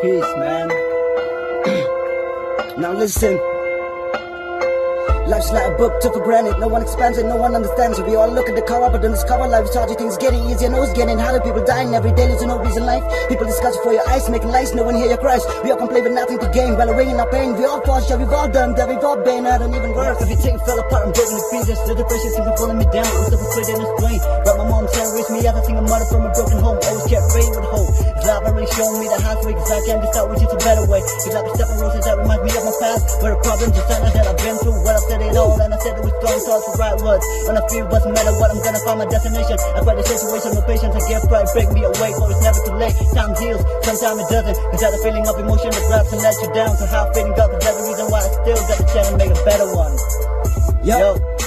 Peace, man. Now listen. Life's like a book took for granted. No one expands it, no one understands it. We all look at the cover, but don't discover life is harder. Things getting easier, no, it's getting harder. People dying every day, there's no reason life. People discuss it for your eyes, making lies, no one hear your cries. We all complain with nothing to gain, while awaiting our pain. We all fall short, we've all done that, we've all been out and even worse. Everything fell apart, I'm broken to pieces. The depression seems to be pulling me down. I'm suffocated in this brain. But my mom's trying to raise me up, I think I'm mother from a broken home. Always kept faith with hope. It's life already shown me the hard way, cause I can't decide which is a better way. It's like a step of roses that reminds me of my past, where the problems just that I've been through. Well, I've said it all, and I said it with strong thoughts for right words. When I feel what's matter, what I'm gonna find my destination. I fight the situation with patience, I give pride, break me away, for it's never too late. Time heals, sometimes it doesn't. Cause that a feeling of emotion that grabs and lets you down. So how fading got the every reason why I still got the chance to make a better one. Yo.